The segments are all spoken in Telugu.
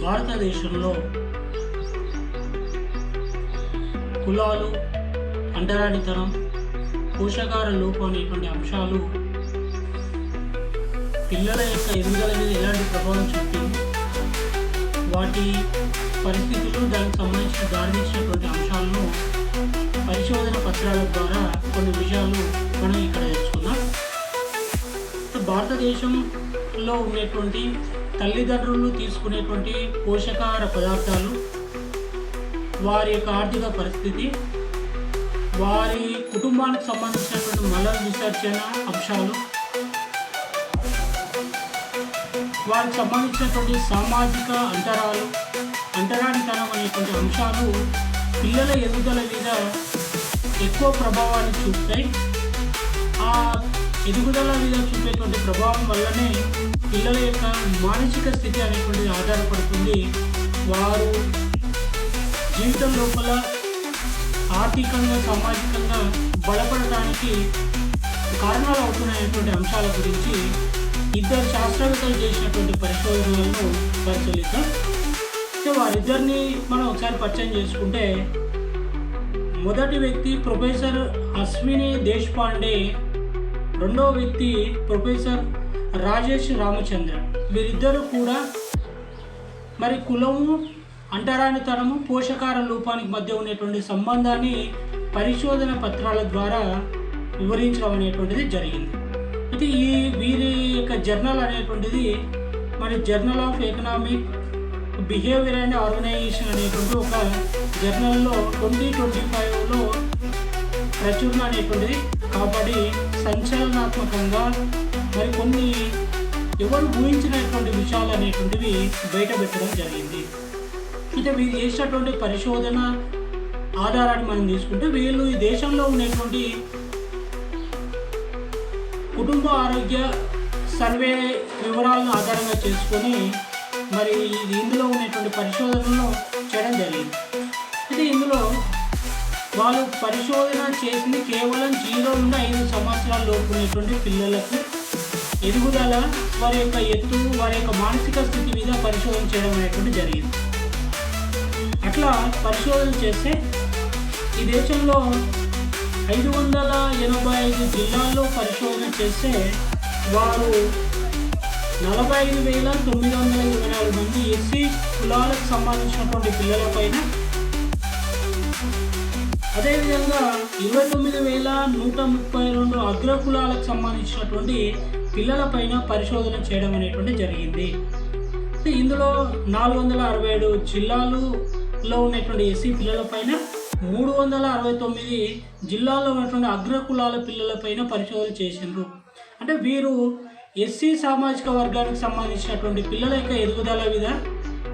భారతదేశంలో కులాలు, అంటరానితనం, పోషకాహార లోపం అనేటువంటి అంశాలు పిల్లల యొక్క ఎదుగుదల మీద ఎలాంటి ప్రభావం చూపింది, వాటి పరిస్థితులు, దానికి సంబంధించిన దారితీసినటువంటి అంశాలను పరిశోధన పత్రాల ద్వారా కొన్ని విషయాలు మనం ఇక్కడ తెలుసుకుందాం. భారతదేశంలో ఉండేటువంటి తల్లిదండ్రులు తీసుకునేటువంటి పోషకాహార పదార్థాలు, వారి యొక్క ఆర్థిక పరిస్థితి, వారి కుటుంబానికి సంబంధించినటువంటి మల విసర్జన అంశాలు, వారికి సంబంధించినటువంటి సామాజిక అంటరానితనం అనేటువంటి అంశాలు పిల్లల ఎదుగుదల మీద ఎక్కువ ప్రభావాన్ని చూపుతాయి. ఆ ఎదుగుదల మీద చూపేటువంటి ప్రభావం వల్లనే పిల్లల యొక్క మానసిక స్థితి అనేటువంటిది ఆధారపడుతుంది. వారు జీవితం లోపల ఆర్థికంగా, సామాజికంగా బలపడటానికి కారణాలు అవుతున్నటువంటి అంశాల గురించి ఇద్దరు శాస్త్రవేత్తలు చేసినటువంటి పరిశోధనలను పరిశీలిద్దాం. వారిద్దరిని మనం ఒకసారి పరిచయం చేసుకుంటే, మొదటి వ్యక్తి ప్రొఫెసర్ అశ్విని దేశపాండే, రెండవ వ్యక్తి ప్రొఫెసర్ రాజేష్ రామచంద్ర. వీరిద్దరూ కూడా మరి కులము, అంటరానితనము, పోషకాహార లోపానికి మధ్య ఉండేటువంటి సంబంధాన్ని పరిశోధన పత్రాల ద్వారా వివరించడం అనేటువంటిది జరిగింది. అయితే వీరి యొక్క జర్నల్ అనేటువంటిది మరి journal of economic behaviour and organization అనేటువంటి ఒక జర్నల్లో 2025లో ప్రచురణ అనేటువంటిది కాబట్టి సంచలనాత్మకంగా మరి కొన్ని ఎవరు ఊహించినటువంటి విషయాలు అనేటువంటివి బయటపెట్టడం జరిగింది. అయితే వీరు చేసినటువంటి పరిశోధన ఆధారాన్ని మనం తీసుకుంటే, వీళ్ళు ఈ దేశంలో ఉండేటువంటి కుటుంబ ఆరోగ్య సర్వే వివరాలను ఆధారంగా చేసుకొని మరి ఇందులో ఉన్నటువంటి పరిశోధనలను చేయడం జరిగింది. అయితే ఇందులో వాళ్ళు పరిశోధన చేసింది కేవలం 0 నుండి 5 సంవత్సరాల లోపు ఉన్నటువంటి పిల్లలకు ఎదుగుదల, వారి యొక్క ఎత్తు, వారి యొక్క మానసిక స్థితి మీద పరిశోధన చేయడం అనేటువంటి జరిగింది. అట్లా పరిశోధన చేస్తే ఈ దేశంలో 585 జిల్లాల్లో పరిశోధన చేస్తే వారు 45,924 మంది ఎస్సీ కులాలకు సంబంధించినటువంటి పిల్లలపైన, అదేవిధంగా 29,132 అగ్ర కులాలకు సంబంధించినటువంటి పిల్లలపైన పరిశోధన చేయడం అనేటువంటి జరిగింది. ఇందులో 467 జిల్లాలలో ఉన్నటువంటి ఎస్సీ పిల్లలపైన, 369 జిల్లాల్లో ఉన్నటువంటి అగ్ర కులాల పిల్లలపైన పరిశోధన చేసిండ్రు. అంటే వీరు ఎస్సీ సామాజిక వర్గానికి సంబంధించినటువంటి పిల్లల యొక్క ఎదుగుదల మీద,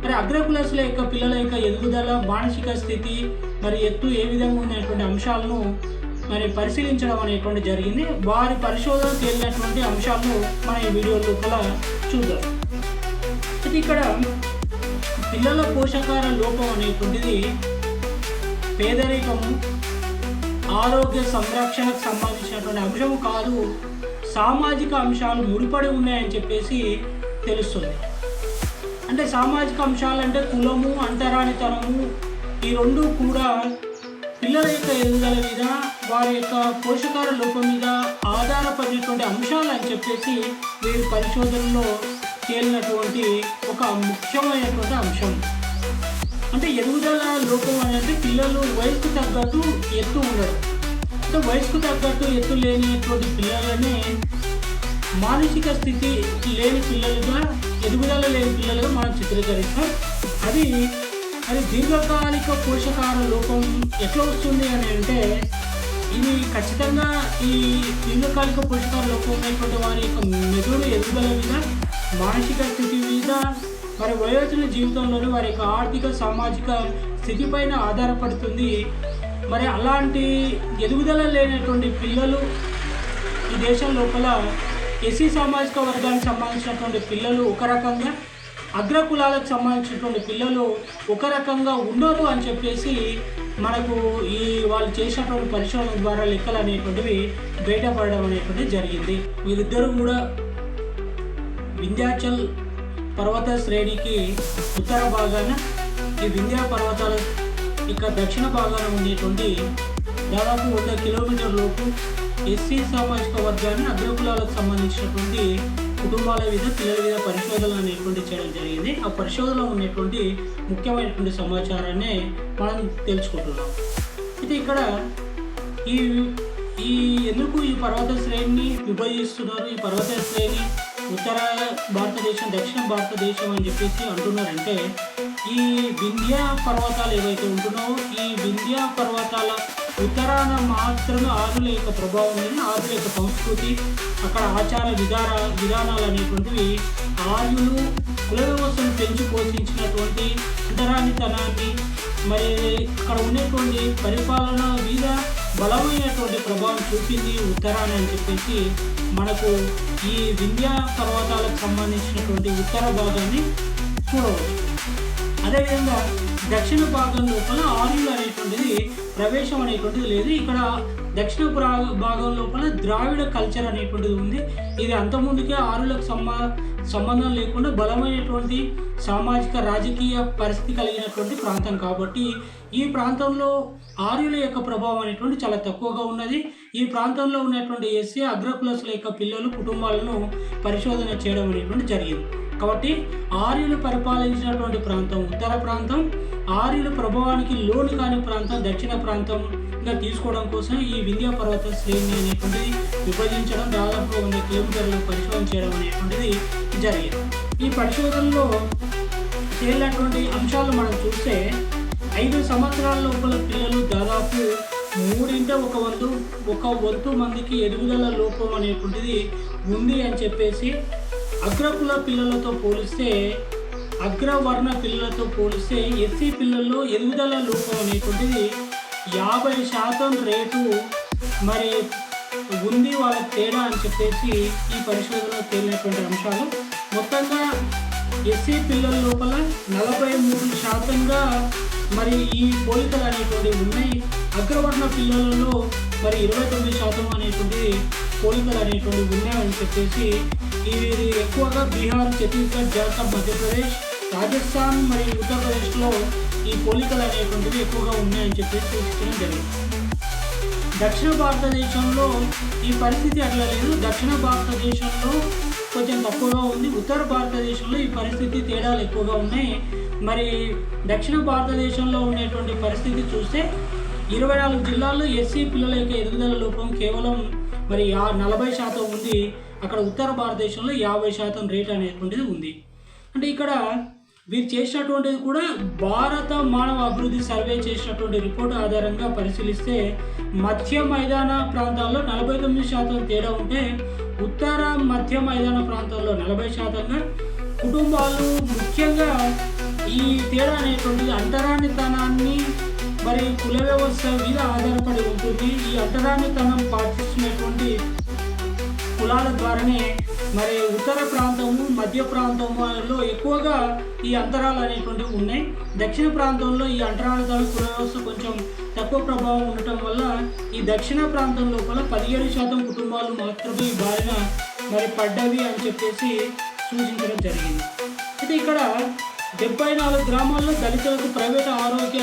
మరి అగ్రకులసుల యొక్క పిల్లల యొక్క ఎదుగుదల, మానసిక స్థితి, మరి ఎత్తు ఏ విధంగా ఉన్నటువంటి అంశాలను మరి పరిశీలించడం అనేటువంటి జరిగింది. వారి పరిశోధన తేలినటువంటి అంశాలను మన ఈ వీడియోలో కల చూద్దాం. అయితే ఇక్కడ పిల్లల పోషకాహార లోపం అనేటువంటిది పేదరికము, ఆరోగ్య సంరక్షణకు సంబంధించినటువంటి అంశము కాదు, సామాజిక అంశాలు ముడిపడి ఉన్నాయని చెప్పేసి తెలుస్తుంది. అంటే సామాజిక అంశాలంటే కులము, అంటరానితనము, ఈ రెండు కూడా పిల్లల యొక్క ఎదుగుదల మీద, వారి యొక్క పోషకాహార లోపం మీద ఆధారపడేటువంటి అంశాలు అని చెప్పేసి వీరి పరిశోధనలో తేలినటువంటి ఒక ముఖ్యమైనటువంటి అంశం. అంటే ఎదుగుదల లోపం అనేది పిల్లలు వయసుకు తగ్గట్టు ఎత్తు ఉండదు. అంటే వయసుకు తగ్గట్టు ఎత్తు లేనిటువంటి పిల్లలని మానసిక స్థితి లేని పిల్లలుగా, ఎదుగుదల లేని పిల్లలుగా మనం చిత్రీకరిస్తాం. అది దీర్ఘకాలిక పోషకాహార లోపం ఎట్లా వస్తుంది అని అంటే, ఇది ఖచ్చితంగా ఈ దీర్ఘకాలిక పోషకాహార లోపం ఉన్నటువంటి వారి యొక్క మెదడు ఎదుగుదల మీద, మానసిక స్థితి మీద, మరి వయోజన జీవితంలోని వారి యొక్క ఆర్థిక, సామాజిక స్థితిపైన ఆధారపడుతుంది. మరి అలాంటి ఎదుగుదల లేనటువంటి పిల్లలు ఈ దేశం లోపల ఎస్సీ సామాజిక వర్గానికి సంబంధించినటువంటి పిల్లలు ఒక రకంగా, అగ్ర కులాలకు సంబంధించినటువంటి పిల్లలు ఒక రకంగా ఉండరు అని చెప్పేసి మనకు ఈ వాళ్ళు చేసినటువంటి పరిశోధన ద్వారా లెక్కలు అనేటువంటివి బయటపడడం అనేటువంటిది జరిగింది. వీరిద్దరూ కూడా వింధ్యాచల్ పర్వత శ్రేణికి ఉత్తర భాగాన ఈ వింధ్య పర్వతాల ఇక దక్షిణ భాగాన ఉండేటువంటి దాదాపు 100 కిలోమీటర్ల లోపు ఎస్సీ సామాజిక వర్గాన్ని అగ్రకులాలకు సంబంధించినటువంటి కుటుంబాల మీద పిల్లల మీద పరిశోధనలు అనేటువంటి చేయడం జరిగింది. ఆ పరిశోధనలో ఉన్నటువంటి ముఖ్యమైనటువంటి సమాచారాన్ని మనం తెలుసుకుంటున్నాం. అయితే ఇక్కడ ఈ ఈ ఎందుకు ఈ పర్వత శ్రేణిని విభజిస్తున్నారు, ఈ పర్వత శ్రేణి ఉత్తర భారతదేశం దక్షిణ భారతదేశం అని చెప్పేసి అంటున్నారంటే, ఈ వింధ్య పర్వతాలు ఏవైతే ఉంటున్నావో ఈ వింధ్య పర్వతాల ఉత్తరాన మాత్రమే ఆర్యుల యొక్క ప్రభావం ఉంది. ఆర్యుల యొక్క సంస్కృతి, అక్కడ ఆచార విధానాలు అనేటువంటివి ఆర్యులు కుల వ్యవస్థను పెంచి పోషించినటువంటి అంతరానితనాన్ని, మరి అక్కడ ఉన్నటువంటి పరిపాలన మీద బలమైనటువంటి ప్రభావం చూపింది ఉత్తరాన అని చెప్పేసి మనకు ఈ వింధ్య పర్వతాలకు సంబంధించినటువంటి ఉత్తర భాగాన్ని చూడవచ్చు. అదేవిధంగా దక్షిణ భాగం లోపల ఆర్యులు అనేటువంటిది ప్రవేశం అనేటువంటిది లేదు. ఇక్కడ దక్షిణ భాగం లోపల ద్రావిడ కల్చర్ అనేటువంటిది ఉంది. ఇది అంతకుముందుకే ఆర్యులకు సంబంధం లేకుండా బలమైనటువంటి సామాజిక రాజకీయ పరిస్థితి కలిగినటువంటి ప్రాంతం కాబట్టి ఈ ప్రాంతంలో ఆర్యుల యొక్క ప్రభావం అనేటువంటి చాలా తక్కువగా ఉన్నది. ఈ ప్రాంతంలో ఉన్నటువంటి ఎస్సీ అగ్రకులసుల యొక్క పిల్లలు కుటుంబాలను పరిశోధన చేయడం అనేటువంటి జరిగింది. కాబట్టి ఆర్యులు పరిపాలించినటువంటి ప్రాంతం ఉత్తర ప్రాంతం, ఆర్యుల ప్రభావానికి లోను కాని ప్రాంతం దక్షిణ ప్రాంతంగా తీసుకోవడం కోసం ఈ వింధ్య పర్వత శ్రేణి అనేటువంటిది విభజించడం, దాదాపు 100 కిలోమీటర్లు పరిశోధన చేయడం అనేటువంటిది జరిగింది. ఈ పరిశోధనలో తేలినటువంటి అంశాలు మనం చూస్తే 5 సంవత్సరాల లోపల పిల్లలు దాదాపు 1/3 మందికి ఎదుగుదల లోపం అనేటువంటిది ఉంది అని చెప్పేసి, అగ్రకుల పిల్లలతో పోలిస్తే అగ్రవర్ణ పిల్లలతో పోలిస్తే ఎస్సీ పిల్లల్లో ఎదుగుదల లోపం అనేటువంటిది 50% రేటు మరి ఉంది వాళ్ళకి తేడా అని చెప్పేసి ఈ పరిశోధనలో తేలినటువంటి అంశాలు. మొత్తంగా ఎస్సీ పిల్లల లోపల 43% మరి ఈ పోలికలు అనేటువంటివి ఉన్నాయి. అగ్రవర్ణ పిల్లలలో మరి 29% అనేటువంటి పోలికలు అనేటువంటివి ఉన్నాయని చెప్పేసి ఇవి ఎక్కువగా బీహార్, ఛత్తీస్గఢ్, జార్ఖండ్, మధ్యప్రదేశ్, రాజస్థాన్ మరియు ఉత్తరప్రదేశ్లో ఈ పోలికలు అనేటువంటివి ఎక్కువగా ఉన్నాయని చెప్పేసి సూచించడం జరిగింది. దక్షిణ భారతదేశంలో ఈ పరిస్థితి అట్లా లేదు. దక్షిణ భారతదేశంలో కొంచెం తక్కువగా ఉంది. ఉత్తర భారతదేశంలో ఈ పరిస్థితి తేడాలు ఎక్కువగా ఉన్నాయి. మరి దక్షిణ భారతదేశంలో ఉండేటువంటి పరిస్థితి చూస్తే 24 జిల్లాల్లో ఎస్సీ పిల్లల యొక్క ఎదుగుదల లోపం కేవలం మరి 40% ఉంది. అక్కడ ఉత్తర భారతదేశంలో 50% రేట్ అనేటువంటిది ఉంది. అంటే ఇక్కడ వీరు చేసినటువంటిది కూడా భారత మానవ అభివృద్ధి సర్వే చేసినటువంటి రిపోర్ట్ ఆధారంగా పరిశీలిస్తే మధ్య మైదాన ప్రాంతాల్లో 49% తేడా ఉంటే ఉత్తర మధ్య మైదాన ప్రాంతాల్లో 40%గా కుటుంబాలు ముఖ్యంగా ఈ తేడా అనేటువంటిది అంటరానితనాన్ని మరి కుల వ్యవస్థ మీద ఆధారపడి ఉంటుంది. ఈ అంటరానితనం పాటిస్తున్నటువంటి కులాల ద్వారానే మరి ఉత్తర ప్రాంతము మధ్య ప్రాంతంలో ఎక్కువగా ఈ అంతరాలు అనేటువంటివి ఉన్నాయి. దక్షిణ ప్రాంతంలో ఈ అంటరానితనం కుల వ్యవస్థ కొంచెం తక్కువ ప్రభావం ఉండటం వల్ల ఈ దక్షిణ ప్రాంతం లోపల 17% కుటుంబాలు మాత్రమే ఈ బారిన మరి పడ్డవి అని చెప్పేసి సూచించడం జరిగింది. అయితే ఇక్కడ 74 గ్రామాల్లో దళితులకు ప్రైవేట్ ఆరోగ్య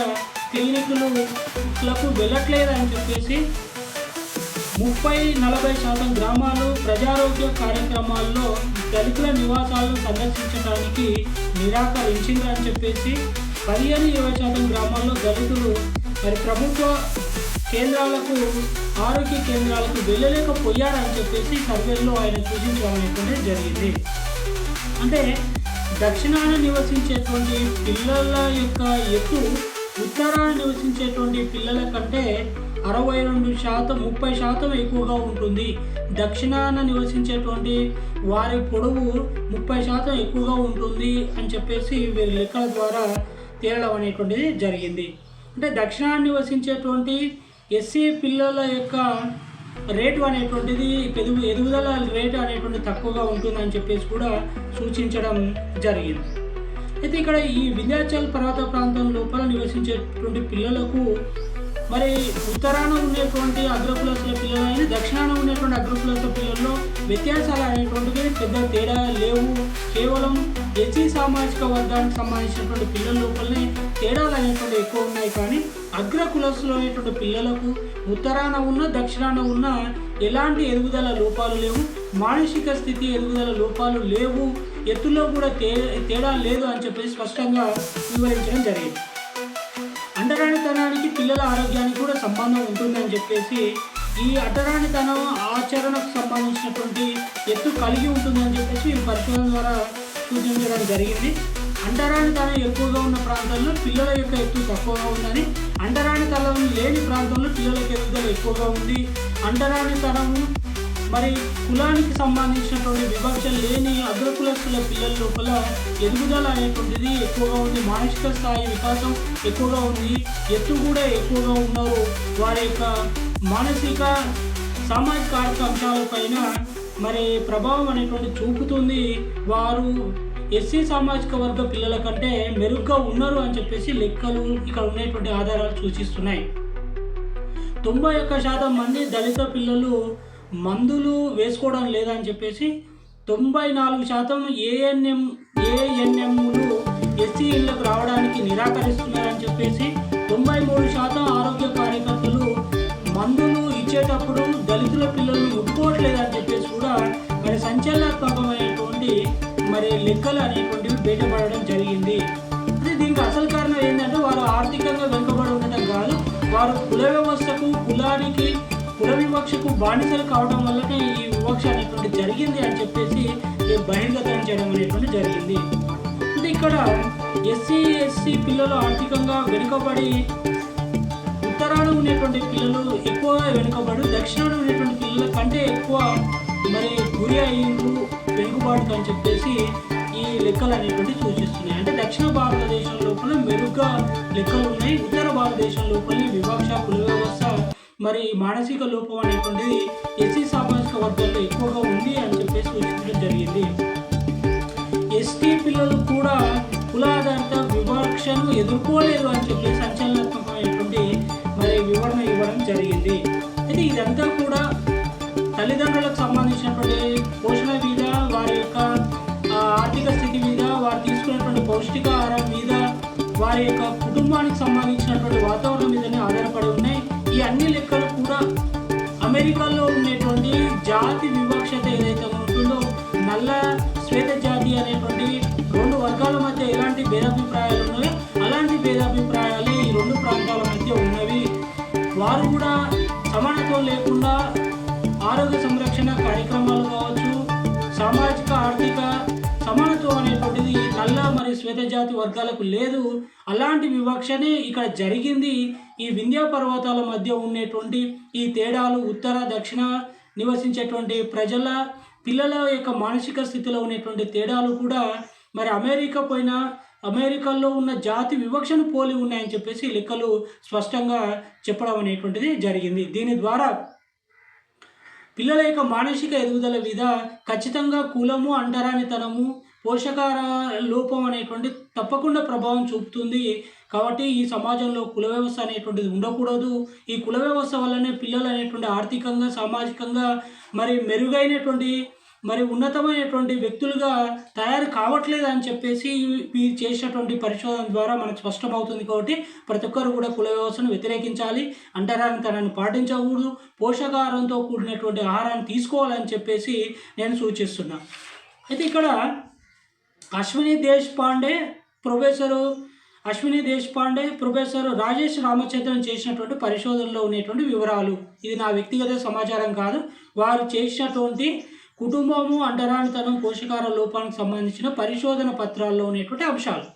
క్లినిక్లకు వెళ్ళట్లేదని చెప్పేసి 30-40% గ్రామాలు ప్రజారోగ్య కార్యక్రమాల్లో దళితుల నివాసాలను సందర్శించడానికి నిరాకరించిందని చెప్పేసి 15-20% గ్రామాల్లో దళితులు మరి ప్రభుత్వ కేంద్రాలకు ఆరోగ్య కేంద్రాలకు వెళ్ళలేకపోయారని చెప్పేసి సర్వేలో ఆయన సూచించడం అనేటువంటిది జరిగింది. అంటే దక్షిణాన నివసించేటువంటి పిల్లల యొక్క ఎత్తు ఉత్తరాన నివసించేటువంటి పిల్లల కంటే 62% 30% ఎక్కువగా ఉంటుంది. దక్షిణాన నివసించేటువంటి వారి పొడవు 30% ఎక్కువగా ఉంటుంది అని చెప్పేసి వీరి లెక్కల ద్వారా తేలడం అనేటువంటిది జరిగింది. అంటే దక్షిణాన నివసించేటువంటి ఎస్సీ పిల్లల యొక్క రేటు అనేటువంటిది ఎదుగుదల రేటు అనేటువంటిది తక్కువగా ఉంటుందని చెప్పేసి కూడా సూచించడం జరిగింది. అయితే ఇక్కడ ఈ వింధ్యాచల్ పర్వత ప్రాంతం లోపల నివసించేటువంటి పిల్లలకు మరి ఉత్తరాన ఉండేటువంటి అగ్రకులసుల పిల్లలైన దక్షిణాన ఉండేటువంటి అగ్రకులసుల పిల్లల్లో వ్యత్యాసాలు అనేటువంటివి పెద్ద తేడా లేవు. కేవలం ఎస్సీ సామాజిక వర్గానికి సంబంధించినటువంటి పిల్లల లోపలనే తేడాలు అనేటువంటి ఎక్కువ ఉన్నాయి. కానీ అగ్ర కులస్తులు అనేటువంటి పిల్లలకు ఉత్తరాన ఉన్న దక్షిణాన ఉన్న ఎలాంటి ఎదుగుదల లోపాలు లేవు, మానసిక స్థితి ఎదుగుదల లోపాలు లేవు, ఎత్తులో కూడా తేడా లేదు అని చెప్పేసి స్పష్టంగా వివరించడం జరిగింది. అంటరానితనానికి పిల్లల ఆరోగ్యానికి కూడా సంబంధం ఉంటుందని చెప్పేసి ఈ అంటరానితనం ఆచరణకు సంబంధించినటువంటి ఎత్తు కలిగి ఉంటుందని చెప్పేసి ఈ పరిశోధన ద్వారా సూచించడం జరిగింది. అంటరానితనం ఎక్కువగా ఉన్న ప్రాంతాల్లో పిల్లల యొక్క ఎత్తు తక్కువగా ఉందని, అంటరానితనం లేని ప్రాంతంలో పిల్లల ఎదుగుదల ఎక్కువగా ఉంది. అంటరానితనము మరి కులానికి సంబంధించినటువంటి వివక్ష లేని అగ్రకులస్తుల పిల్లల లోపల ఎదుగుదల అనేటువంటిది ఎక్కువగా ఉంది, మానసిక స్థాయి వికాసం ఎక్కువగా ఉంది, ఎత్తు కూడా ఎక్కువగా ఉన్నారు. వారి యొక్క మానసిక సామాజిక ఆర్థిక అంశాలపైన మరి ప్రభావం అనేటువంటి చూపుతుంది. వారు ఎస్సీ సామాజిక వర్గ పిల్లల కంటే మెరుగ్గా ఉన్నారు అని చెప్పేసి లెక్కలు ఇక్కడ ఉన్నటువంటి ఆధారాలు సూచిస్తున్నాయి. 91% మంది దళిత పిల్లలు మందులు వేసుకోవడం లేదని చెప్పేసి 94% ఏఎన్ఎంలు ఎస్సీ ఇళ్లకు రావడానికి నిరాకరిస్తున్నారని చెప్పేసి 93% ఆరోగ్య కార్యకర్తలు మందులు ఇచ్చేటప్పుడు దళితుల పిల్లలను ముట్టుకోవట్లేదని చెప్పేసి కూడా మరి సంచలనాత్మకమైనటువంటి మరి లెక్కలు అనేటువంటివి బయటపడడం జరిగింది. అంటే దీనికి అసలు కారణం ఏంటంటే వారు ఆర్థికంగా వెనుకబడి ఉండటం కాదు, వారు కుల వ్యవస్థకు కుల వివక్షకు బానిసలు కావడం వల్లనే ఈ వివక్ష అనేటువంటి జరిగింది అని చెప్పేసి బహిర్గతం చేయడం అనేటువంటి జరిగింది. అంటే ఇక్కడ ఎస్సీ పిల్లలు ఆర్థికంగా వెనుకబడి ఉత్తరాన ఉన్నటువంటి పిల్లలు ఎక్కువ వెనుకబడి దక్షిణాన ఉన్నటువంటి పిల్లల కంటే ఎక్కువ మరి గురి అయ్యిండ్రు వెనుకబాటు అని చెప్పేసి ఈ లెక్కలు అనేటువంటి సూచిస్తున్నాయి. అంటే దక్షిణ భారతదేశం లోపల మెరుగ్గా లెక్కలు ఉన్నాయి, ఉత్తర భారతదేశం లోపల వివక్ష కుల వ్యవస్థ మరి మానసిక లోపం అనేటువంటిది ఎస్సీ సామాజిక వర్గాల్లో ఎక్కువగా ఉంది అని చెప్పేసి సూచించడం జరిగింది. ఎస్టీ పిల్లలు కూడా కుల ఆధారిత వివక్షను ఎదుర్కోలేదు అని చెప్పి సంచలనాత్మకమైనటువంటి మరి వివరణ ఇవ్వడం జరిగింది. అయితే ఇదంతా కూడా తల్లిదండ్రులకు సంబంధించినటువంటి పోషణ మీద, వారి యొక్క ఆర్థిక స్థితి మీద, వారు తీసుకునేటువంటి పౌష్టికాహారం మీద, వారి యొక్క కుటుంబానికి సంబంధించినటువంటి వాతావరణం మీదనే ఆధారపడి ఉన్నాయి. ఈ అన్ని లెక్కలు కూడా అమెరికాలో ఉండేటువంటి జాతి వివక్షత ఏదైతే ఉంటుందో, నల్ల శ్వేత జాతి అనేటువంటి 2 వర్గాల మధ్య ఎలాంటి భేదాభిప్రాయాలు ఉన్నాయో అలాంటి భేదాభిప్రాయాలు ఈ 2 ప్రాంతాల మధ్య ఉన్నవి. వారు కూడా సమానత్వం లేకుండా ఆరోగ్య సంరక్షణ కార్యక్రమాలు కావచ్చు, సామాజిక ఆర్థిక సమానత్వం అనేటువంటిది నల్ల మరియు శ్వేత జాతి వర్గాలకు లేదు. అలాంటి వివక్షనే ఇక్కడ జరిగింది. ఈ వింధ్యా పర్వతాల మధ్య ఉండేటువంటి ఈ తేడాలు, ఉత్తర దక్షిణ నివసించేటువంటి పిల్లల యొక్క మానసిక స్థితిలో ఉండేటువంటి తేడాలు కూడా మరి అమెరికాలో ఉన్న జాతి వివక్షను పోలి ఉన్నాయని చెప్పేసి లెక్కలు స్పష్టంగా చెప్పడం అనేటువంటిది జరిగింది. దీని ద్వారా పిల్లల యొక్క మానసిక ఎదుగుదల మీద ఖచ్చితంగా కులము, అంటరానితనము, పోషకాహార లోపం అనేటువంటి తప్పకుండా ప్రభావం చూపుతుంది. కాబట్టి ఈ సమాజంలో కుల వ్యవస్థ అనేటువంటిది ఉండకూడదు. ఈ కుల వ్యవస్థ వల్లనే పిల్లలు అనేటువంటి ఆర్థికంగా, సామాజికంగా మరి మెరుగైనటువంటి మరి ఉన్నతమైనటువంటి వ్యక్తులుగా తయారు కావట్లేదు అని చెప్పేసి వీరు చేసినటువంటి పరిశోధన ద్వారా మనకు స్పష్టమవుతుంది. కాబట్టి ప్రతి ఒక్కరు కూడా కుల వ్యవస్థను వ్యతిరేకించాలి, అంటరానితనాన్ని పాటించకూడదు, పోషకాహారంతో కూడినటువంటి ఆహారాన్ని తీసుకోవాలని చెప్పేసి నేను సూచిస్తున్నాను. అయితే ఇక్కడ అశ్విని దేశపాండే, ప్రొఫెసర్ రాజేష్ రామచంద్రన్ చేసినటువంటి పరిశోధనలో ఉన్నటువంటి వివరాలు. ఇది నా వ్యక్తిగత సమాచారం కాదు, వారు చేసినటువంటి కుటుంబము, అంటరానితనం, పోషకాహార లోపానికి సంబంధించిన పరిశోధన పత్రాల్లో ఉన్నటువంటి అంశాలు.